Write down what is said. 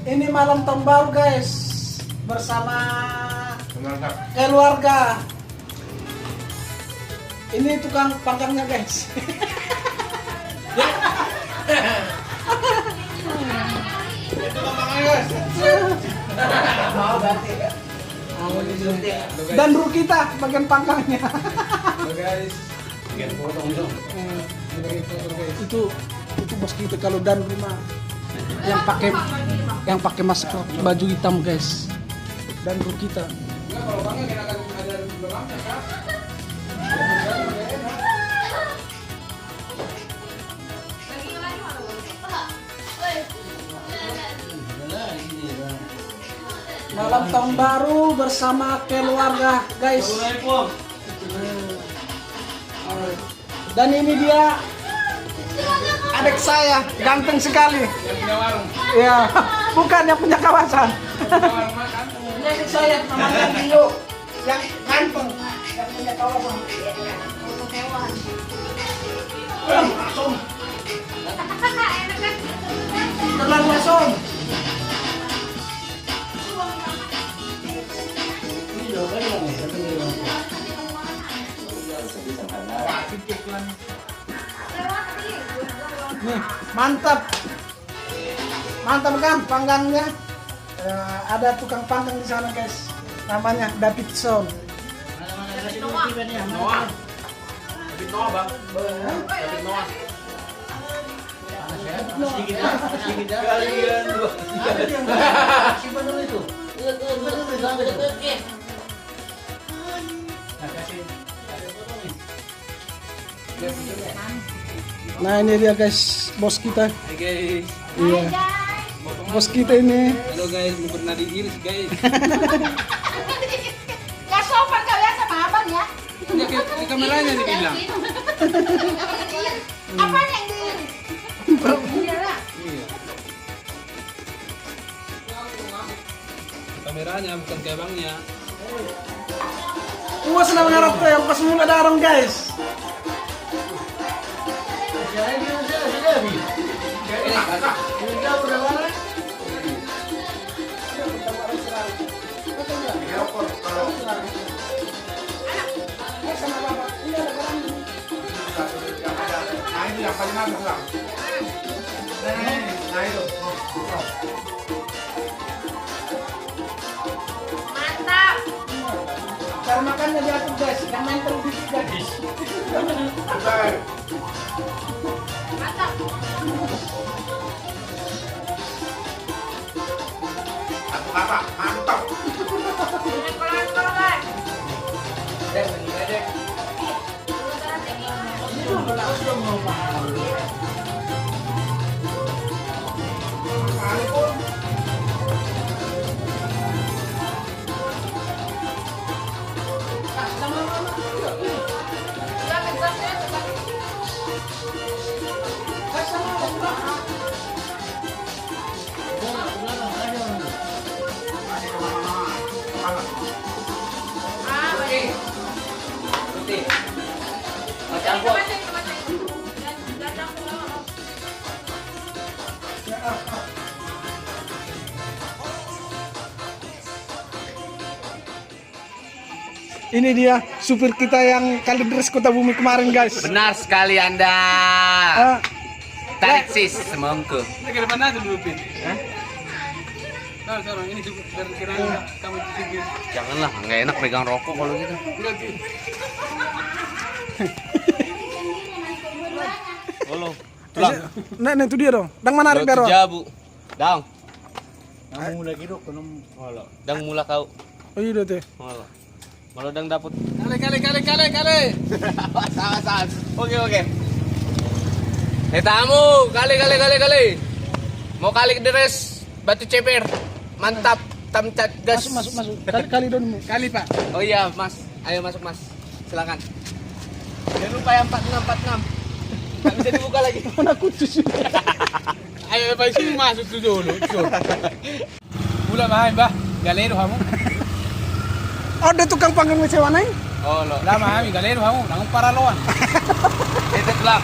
Ini malam tahun baru guys, bersama keluarga. Ini tukang pangkangnya guys. Dan Ru kita bagian pangkangnya. Itu bos kita kalau dan rumah yang pakai masker baju hitam guys. Dan Ru kita. Malam tahun baru bersama keluarga guys. Dan ini dia adik saya, ganteng sekali. Ya, bukan yang punya kawasan. Ini adik saya namanya Dio, yang ganteng, yang punya kawasan. Langsung. Tenang langsung. Nih, mantap kan panggangnya. Ada tukang panggang di sana guys, namanya Davidson. David Noah bang. David Noah. Sedikit kalian dua. Si benar itu. Nah ini dia guys, bos kita. Hai guys. Iya. Bos kita ini. Halo guys, belum pernah diiris guys. Ya sopan kalian sama abang ya. Ini ke kameranya dibilang. Apa yang di? Iya lah. Iya. Kameranya bukan ke abangnya. Gua senang ngarep tuh yang pas mulai darang guys. Yang paling bagus lah. Nah itu. Mantap. Cara makannya diatur guys, yang mental dikit guys. Mantap. Apa? Mantap. Kolan-kolan. Ini dia supir kita yang Kalideres Kota Bumi kemarin guys. Benar sekali Anda. Ah, Tarik sis semongko. Ini ke depan aja dulu Pin. Hah? Sekarang ini biar kiranya kamu pikir. Janganlah, nggak enak pegang rokok kalau gitu. Enggak sih. Halo. Tulang. nah itu dia dong. Dang menarik daro. Jabu. Dang. Kamu mulai kira kono. Halo. Dang mula kau. Oh iya teh. Halo. Malu dang dapat. Kali. Sawas. Oke. Tamu, kali. Mau kali deres batu ceper. Mantap. Tamcat gas. Masuk. Kali dong. Kali Pak. Oh iya, Mas. Ayo masuk, Mas. Silakan. Jangan lupa yang 46. Nggak bisa dibuka lagi. Mana kutus. Ayo Pak sini masuk dulu. Mula main Bah. Galero kamu. Oh, ada tukang panggang sewa naik. Oh, lo. Lama kami galero kamu. Nang para lawan. Itu lang.